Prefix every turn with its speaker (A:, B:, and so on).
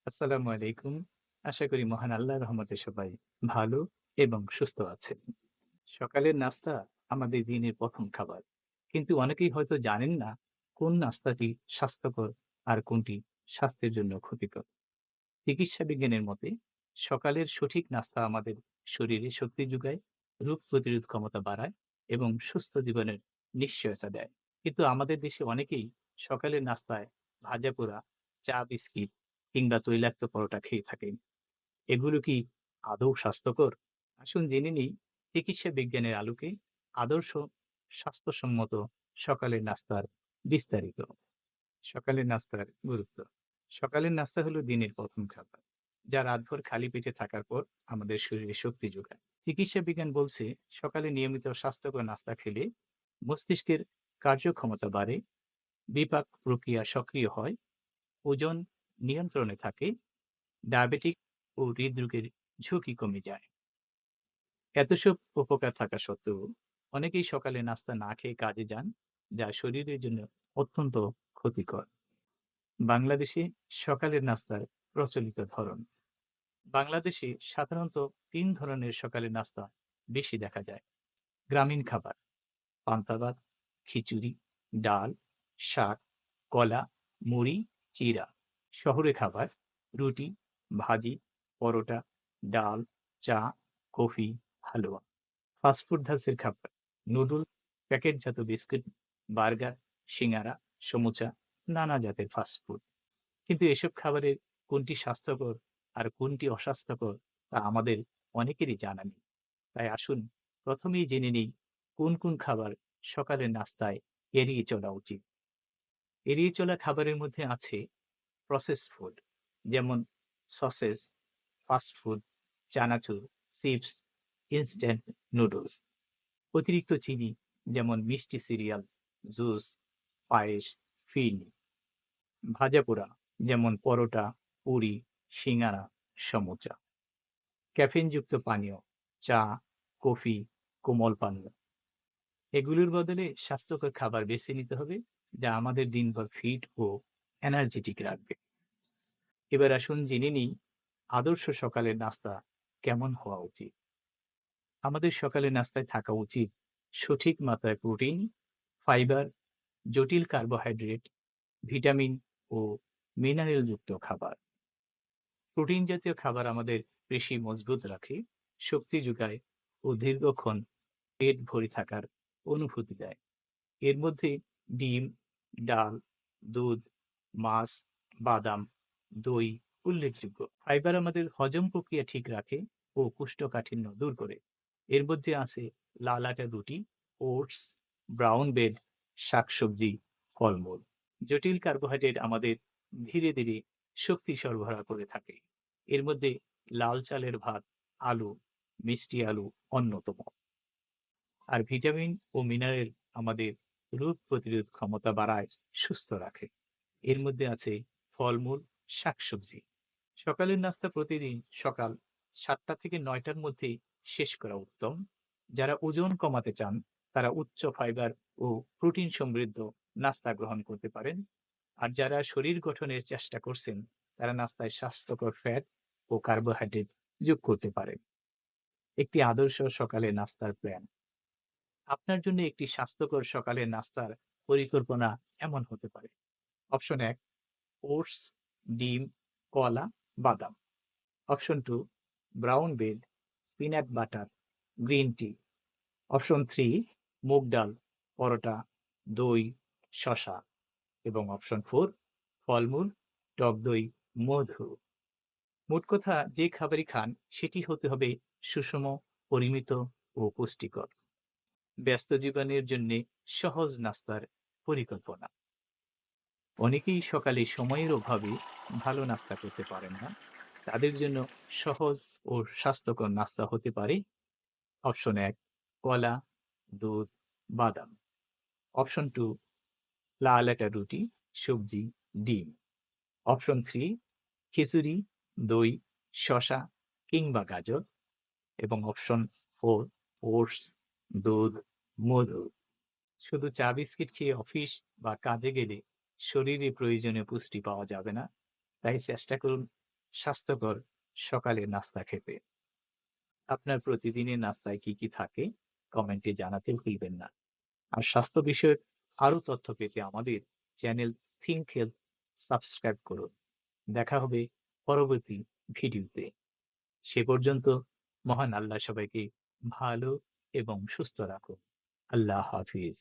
A: আসসালামু আলাইকুম। আশা করি মহান আল্লাহর রহমতে সবাই ভালো এবং সুস্থ আছেন। সকালের নাস্তা আমাদের দিনের ১ম খাবার। কিন্তু অনেকেই হয়তো জানেন না কোন নাস্তাটি স্বাস্থ্যকর আর কোনটি স্বাস্থ্যের জন্য ক্ষতিকর। চিকিৎসা বিজ্ঞানের মতে সকালের সঠিক নাস্তা আমাদের শরীরে শক্তি যোগায়, রোগ প্রতিরোধ ক্ষমতা বাড়ায় এবং সুস্থ জীবনের নিশ্চয়তা দেয়। কিন্তু আমাদের দেশে অনেকেই সকালের নাস্তায় ভাজাপোড়া, চা, বিস্কিট কিংবা তৈলাক্ত পরোটা খেয়ে থাকেন। এগুলো কি আদৌ স্বাস্থ্যকর? আসুন জেনে নিই চিকিৎসা বিজ্ঞানের আলোকে আদর্শ স্বাস্থ্যসম্মত সকালের নাস্তার বিস্তারিত। সকালের নাস্তার গুরুত্ব। সকালের নাস্তা হলো দিনের ১ম খাবার, যা রাতভর খালি পেটে থাকার পর আমাদের শরীরে শক্তি যোগায়। চিকিৎসা বিজ্ঞান বলছে সকালে নিয়মিত স্বাস্থ্যকর নাস্তা খেলে মস্তিষ্কের কার্যক্ষমতা বাড়ে, বিপাক প্রক্রিয়া সক্রিয় হয়, ওজন নিয়ন্ত্রণে থাকে, ডায়াবেটিক ও হৃদরোগের ঝুঁকি কমে যায়। এত সব উপকার থাকা সত্ত্বেও অনেকেই সকালে নাস্তা না খেয়ে কাজে যান, যা শরীরের জন্য অত্যন্ত ক্ষতিকর। বাংলাদেশে সকালের নাস্তার প্রচলিত ধরন। বাংলাদেশে সাধারণত ৩ ধরনের সকালের নাস্তা বেশি দেখা যায়। গ্রামীণ খাবার: পান্তা ভাত, খিচুড়ি, ডাল, শাক, কলা, মুড়ি, চিড়া। শহরে খাবার: রুটি, ভাজি, পরোটা, ডাল, চা, কফি, হালুয়া। ফাস্টফুড ধাঁচের খাবার: নুডল, প্যাকেটজাত বিস্কুট, বার্গার, সিঙ্গারা, সমুচা, নানা জাতের ফাস্টফুড। কিন্তু এসব খাবারের কোনটি স্বাস্থ্যকর আর কোনটি অস্বাস্থ্যকর তা আমাদের অনেকেরই জানা নেই। তাই আসুন প্রথমেই জেনে নিই কোন কোন খাবার সকালের নাস্তায় এড়িয়ে চলা উচিত। এড়িয়ে চলা খাবারের মধ্যে আছে প্রসেস ফুড, যেমন সসেজ, ফাস্ট ফুড, চানাচুর, চিপস, ইনস্ট্যান্ট নুডলস। অতিরিক্ত চিনি, যেমন মিষ্টি সিরিয়াল, জুস, পায়েস, ফিরনি। ভাজাপোড়া, যেমন পরোটা, পুরি, সিঙ্গারা, সমুচা। ক্যাফিনযুক্ত পানীয়: চা, কফি, কোমল পানীয়। এগুলোর বদলে স্বাস্থ্যকর খাবার বেছে নিতে হবে, যা আমাদের দিনভর ফিট ও এনার্জেটিক রাখবে। এবার আসুন জেনে নিই আদর্শ সকালের নাস্তা কেমন হওয়া উচিত। আমাদের সকালের নাস্তায় থাকা উচিত সঠিক মাত্রায় প্রোটিন, ফাইবার, জটিল কার্বোহাইড্রেট, ভিটামিন ও মিনারেলযুক্ত খাবার। প্রোটিন জাতীয় খাবার আমাদের পেশি মজবুত রাখে, শক্তি যোগায় ও দীর্ঘক্ষণ পেট ভরে থাকার অনুভূতি দেয়। এর মধ্যে ডিম, ডাল, দুধ, মাছ, বাদাম, দই উল্লেখযোগ্য। ফাইবার আমাদের হজম প্রক্রিয়া ঠিক রাখে ও কোষ্ঠকাঠিন্য দূর করে। এর মধ্যে আছে লাল আটার রুটি, ওটস, ব্রাউন ব্রেড, শাকসবজি, ফলমূল। জটিল কার্বোহাইড্রেট আমাদের ধীরে ধীরে শক্তি সরবরাহ করে থাকে। এর মধ্যে লাল চালের ভাত, আলু, মিষ্টি আলু অন্যতম। আর ভিটামিন ও মিনারেল আমাদের রোগ প্রতিরোধ ক্ষমতা বাড়ায়, সুস্থ রাখে। এর মধ্যে আছে ফলমূল, শাকসবজি। সকালের নাস্তা প্রতিদিন সকাল ৭টা থেকে ৯টার মধ্যেই শেষ করা উত্তম। যারা ওজন কমাতে চান তারা উচ্চ ফাইবার ও প্রোটিন সমৃদ্ধ নাস্তা গ্রহণ করতে পারেন। আর যারা শরীর গঠনের চেষ্টা করছেন তারা নাস্তায় স্বাস্থ্যকর ফ্যাট ও কার্বোহাইড্রেট যোগ করতে পারেন। একটি আদর্শ সকালে নাস্তার প্ল্যান। আপনার জন্য একটি স্বাস্থ্যকর সকালের নাস্তার পরিকল্পনা এমন হতে পারে: অপশন ১: ওটস, ডিম, কলা, বাদাম। Option ২: brown bread, peanut butter, green tea. Option ৩: মুগ ডাল, পরোটা, দই, শসা। এবং অপশন ৪: ফলমূল, টক দই, মধু। মোট কথা, যে খাবারই খান সেটি হতে হবে সুষম, পরিমিত ও পুষ্টিকর। ব্যস্ত জীবনের জন্য সহজ নাস্তার পরিকল্পনা। অনেকেই সকালে সময়ের অভাবে ভালো নাস্তা করতে পারেন না। তাদের জন্য সহজ ও স্বাস্থ্যকর নাস্তা হতে পারে: অপশন ১: কলা, দুধ, বাদাম। অপশন ২: লাল আটা রুটি, সবজি, ডিম। অপশন ৩: খিচুড়ি, দই, শসা কিংবা গাজর। এবং অপশন ৪: ওটস, দুধ, মধু। শুধু চা বিস্কিট খেয়ে অফিস বা কাজে গেলে শরীরে প্রয়োজনীয় পুষ্টি পাওয়া যাবে না। তাই চেষ্টা করুন স্বাস্থ্যকর সকালের নাস্তা খেতে। আপনার প্রতিদিনের নাস্তায় কি কি থাকে কমেন্টে জানাতে ভুলবেন না। আর স্বাস্থ্য বিষয়ক আরো তথ্য পেতে আমাদের চ্যানেল থিঙ্ক হেলথ সাবস্ক্রাইব করুন। দেখা হবে পরবর্তী ভিডিওতে। সে পর্যন্ত মহান আল্লাহ সবাইকে ভালো এবং সুস্থ রাখুন। আল্লাহ হাফিজ।